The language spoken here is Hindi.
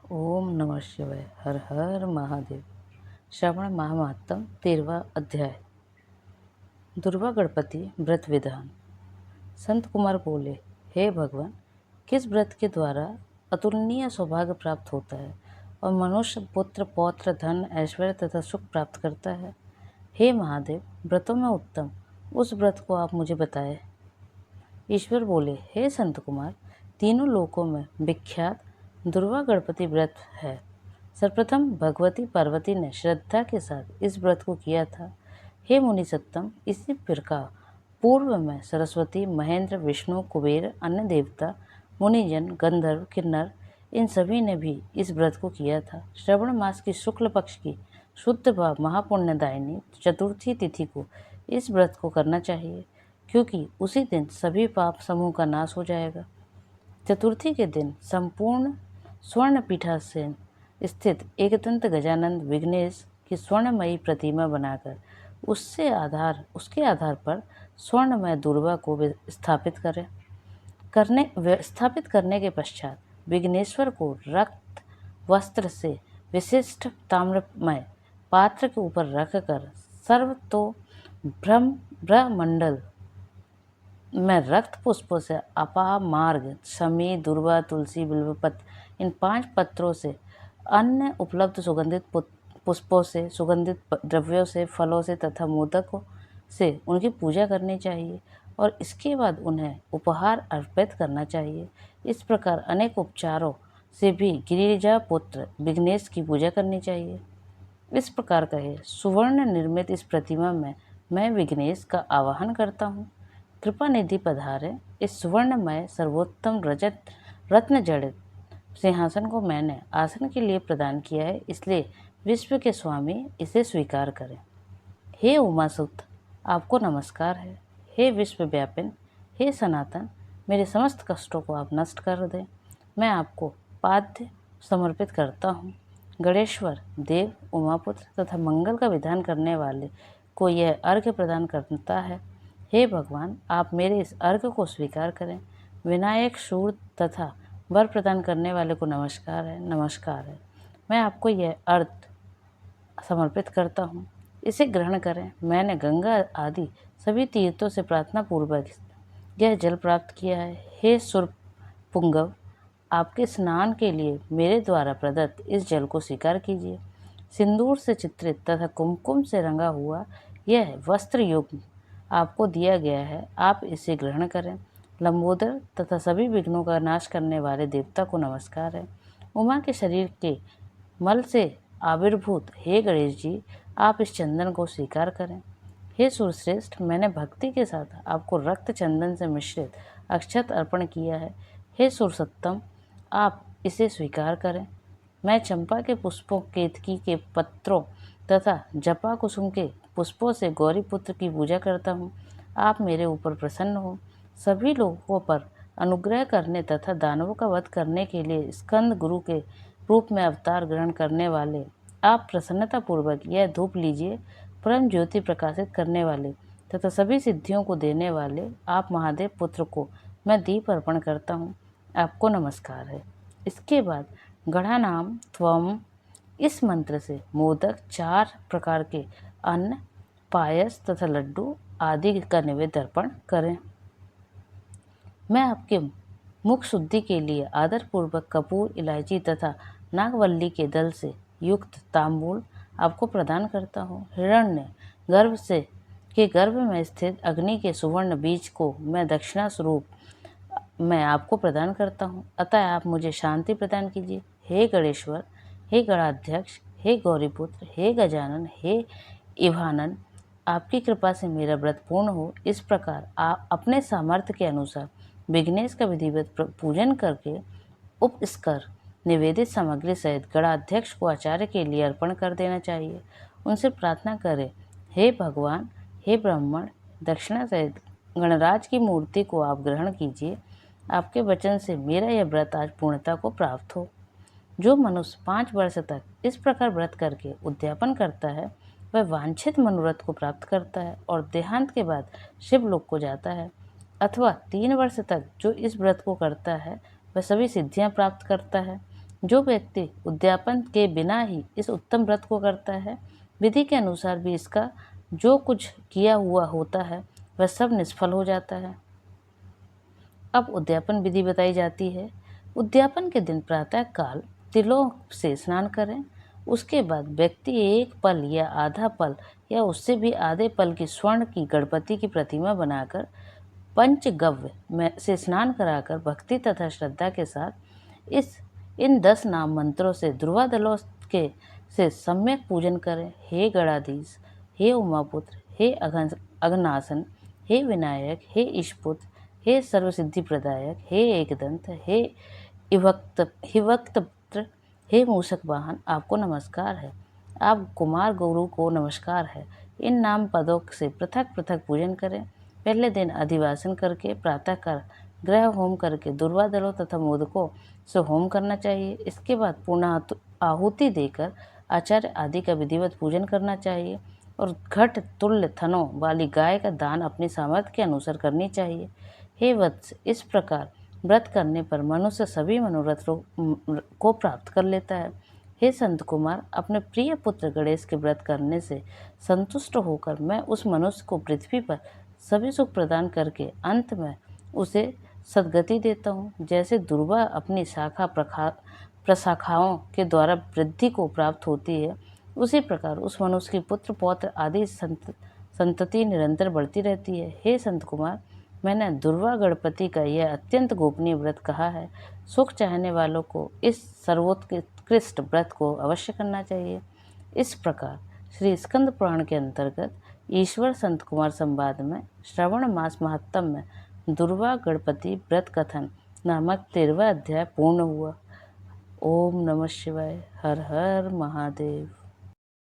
ओम नमः शिवाय। हर हर महादेव। श्रावण माह महात्म 13वां अध्याय। दुर्वा गणपति व्रत विधान। संत कुमार बोले, हे भगवान, किस व्रत के द्वारा अतुलनीय सौभाग्य प्राप्त होता है और मनुष्य पुत्र पौत्र धन ऐश्वर्य तथा सुख प्राप्त करता है? हे महादेव, व्रतों में उत्तम उस व्रत को आप मुझे बताएं। ईश्वर बोले, हे संत कुमार, तीनों लोकों में विख्यात दुर्वा गणपति व्रत है। सर्वप्रथम भगवती पार्वती ने श्रद्धा के साथ इस व्रत को किया था। हे मुनि सत्तम, इसी प्रकार पूर्व में सरस्वती, महेंद्र, विष्णु, कुबेर, अन्य देवता, मुनिजन, गंधर्व, किन्नर, इन सभी ने भी इस व्रत को किया था। श्रवण मास की शुक्ल पक्ष की शुद्ध व महापुण्यदायिनी चतुर्थी तिथि को इस व्रत को करना चाहिए, क्योंकि उसी दिन सभी पाप समूह का नाश हो जाएगा। चतुर्थी के दिन संपूर्ण स्वर्ण पीठासीन स्थित एकदंत गजानंद विघ्नेश की स्वर्णमयी प्रतिमा बनाकर उसके आधार पर स्वर्णमय दुर्वा को स्थापित करने के पश्चात विघ्नेश्वर को रक्त वस्त्र से विशिष्ट ताम्रमय पात्र के ऊपर रखकर सर्वतो ब्रह्मंडल में रक्त पुष्पों से अपामार्ग, शमी, दुर्वा, तुलसी, बिल्वपत्र, इन 5 पत्रों से, अन्य उपलब्ध सुगंधित पुष्पों से, सुगंधित द्रव्यों से, फलों से तथा मोदकों से उनकी पूजा करनी चाहिए और इसके बाद उन्हें उपहार अर्पित करना चाहिए। इस प्रकार अनेक उपचारों से भी गिरिजा पुत्र विघ्नेश की पूजा करनी चाहिए। इस प्रकार कहे, सुवर्ण निर्मित इस प्रतिमा में मैं विघ्नेश का आवाहन करता हूँ। कृपा निधि पधारे। इस सुवर्णमय सर्वोत्तम रत्न जड़ित सिंहासन को मैंने आसन के लिए प्रदान किया है, इसलिए विश्व के स्वामी इसे स्वीकार करें। हे उमासुत, आपको नमस्कार है। हे विश्वव्यापिन, हे सनातन, मेरे समस्त कष्टों को आप नष्ट कर दें। मैं आपको पाद्य समर्पित करता हूँ। गणेश्वर, देव, उमापुत्र तथा मंगल का विधान करने वाले को यह अर्घ्य प्रदान करता है। हे भगवान, आप मेरे इस अर्घ्य को स्वीकार करें। विनायक, शूर तथा वर प्रदान करने वाले को नमस्कार है, नमस्कार है। मैं आपको यह अर्घ्य समर्पित करता हूँ, इसे ग्रहण करें। मैंने गंगा आदि सभी तीर्थों से प्रार्थना पूर्वक यह जल प्राप्त किया है। हे सुरपुंगव, आपके स्नान के लिए मेरे द्वारा प्रदत्त इस जल को स्वीकार कीजिए। सिंदूर से चित्रित तथा कुमकुम से रंगा हुआ यह वस्त्र युग्म आपको दिया गया है, आप इसे ग्रहण करें। लंबोदर तथा सभी विघ्नों का नाश करने वाले देवता को नमस्कार है। उमा के शरीर के मल से आविर्भूत हे गणेश जी, आप इस चंदन को स्वीकार करें। हे सुरश्रेष्ठ, मैंने भक्ति के साथ आपको रक्त चंदन से मिश्रित अक्षत अर्पण किया है। हे सुरसत्तम, आप इसे स्वीकार करें। मैं चंपा के पुष्पों, केतकी के पत्रों तथा जपा कुसुम के पुष्पों से गौरी पुत्र की पूजा करता हूँ। आप मेरे ऊपर प्रसन्न हो। सभी लोगों पर अनुग्रह करने तथा दानवों का वध करने के लिए स्कंद गुरु के रूप में अवतार ग्रहण करने वाले, आप प्रसन्नता पूर्वक यह धूप लीजिए। परम ज्योति प्रकाशित करने वाले तथा सभी सिद्धियों को देने वाले आप महादेव पुत्र को मैं दीप अर्पण करता हूँ, आपको नमस्कार है। इसके बाद गणानाम त्वम इस मंत्र से मोदक, 4 प्रकार के अन्न, पायस तथा लड्डू आदि का नैवेद्य अर्पण करें। मैं आपके मुख शुद्धि के लिए आदरपूर्वक कपूर, इलायची तथा नागवल्ली के दल से युक्त तांबूल आपको प्रदान करता हूँ। हिरण्य गर्भ में स्थित अग्नि के सुवर्ण बीज को मैं दक्षिणा स्वरूप मैं आपको प्रदान करता हूँ, अतः आप मुझे शांति प्रदान कीजिए। हे गणेश्वर, हे गणाध्यक्ष, हे गौरीपुत्र, हे गजानन, हे इवानन, आपकी कृपा से मेरा व्रत पूर्ण हो। इस प्रकार आप अपने सामर्थ्य के अनुसार विघ्नेश का विधिवत पूजन करके उपस्कर निवेदित सामग्री सहित गणाध्यक्ष को आचार्य के लिए अर्पण कर देना चाहिए। उनसे प्रार्थना करें, हे भगवान, हे ब्राह्मण, दक्षिणा सहित गणराज की मूर्ति को आप ग्रहण कीजिए। आपके वचन से मेरा यह व्रत आज पूर्णता को प्राप्त हो। जो मनुष्य 5 वर्ष तक इस प्रकार व्रत करके उद्यापन करता है, वह वांछित मनोरथ को प्राप्त करता है और देहांत के बाद शिवलोक को जाता है। अथवा 3 वर्ष तक जो इस व्रत को करता है, वह सभी सिद्धियां प्राप्त करता है। जो व्यक्ति उद्यापन के बिना ही इस उत्तम व्रत को करता है, विधि के अनुसार भी इसका जो कुछ किया हुआ होता है वह सब निष्फल हो जाता है। अब उद्यापन विधि बताई जाती है। उद्यापन के दिन प्रातः काल तिलों से स्नान करें। उसके बाद व्यक्ति एक पल या आधा पल या उससे भी आधे पल की स्वर्ण की गणपति की प्रतिमा बनाकर पंचगव्य में से स्नान कराकर भक्ति तथा श्रद्धा के साथ इन 10 नाम मंत्रों से ध्रुवादलों के से सम्यक पूजन करें। हे गणाधीश, हे उमापुत्र, हे अघनासन, हे विनायक, हे ईशपुत्र, हे सर्वसिद्धि प्रदायक, हे एकदंत, हे हिवक्तपुत्र, हे मूषक वाहन, आपको नमस्कार है। आप कुमार गुरु को नमस्कार है। इन नाम पदों से पृथक पृथक पूजन करें। पहले दिन अधिवासन करके प्रातःकाल ग्रह होम करके दुर्वादलों तथा मोदकों से होम करना चाहिए। इसके बाद पूर्ण आहुति देकर आचार्य आदि का विधिवत पूजन करना चाहिए और घट तुल्य थनों वाली गाय का दान अपनी सामर्थ्य के अनुसार करनी चाहिए। हे वत्स, इस प्रकार व्रत करने पर मनुष्य सभी मनोरथ को प्राप्त कर लेता है। हे संत कुमार, अपने प्रिय पुत्र गणेश के व्रत करने से संतुष्ट होकर मैं उस मनुष्य को पृथ्वी पर सभी सुख प्रदान करके अंत में उसे सद्गति देता हूँ। जैसे दुर्वा अपनी शाखा प्रशाखाओं के द्वारा वृद्धि को प्राप्त होती है, उसी प्रकार उस मनुष्य की पुत्र पौत्र आदि संतति निरंतर बढ़ती रहती है। हे संत कुमार, मैंने दुर्वा गणपति का यह अत्यंत गोपनीय व्रत कहा है। सुख चाहने वालों को इस सर्वोत्कृष्ट व्रत को अवश्य करना चाहिए। इस प्रकार श्री स्कंद पुराण के अंतर्गत ईश्वर संत कुमार संवाद में श्रवण मास महात्म में दुर्वा गणपति व्रत कथन नामक 13वां अध्याय पूर्ण हुआ। ओम नमः शिवाय। हर हर महादेव।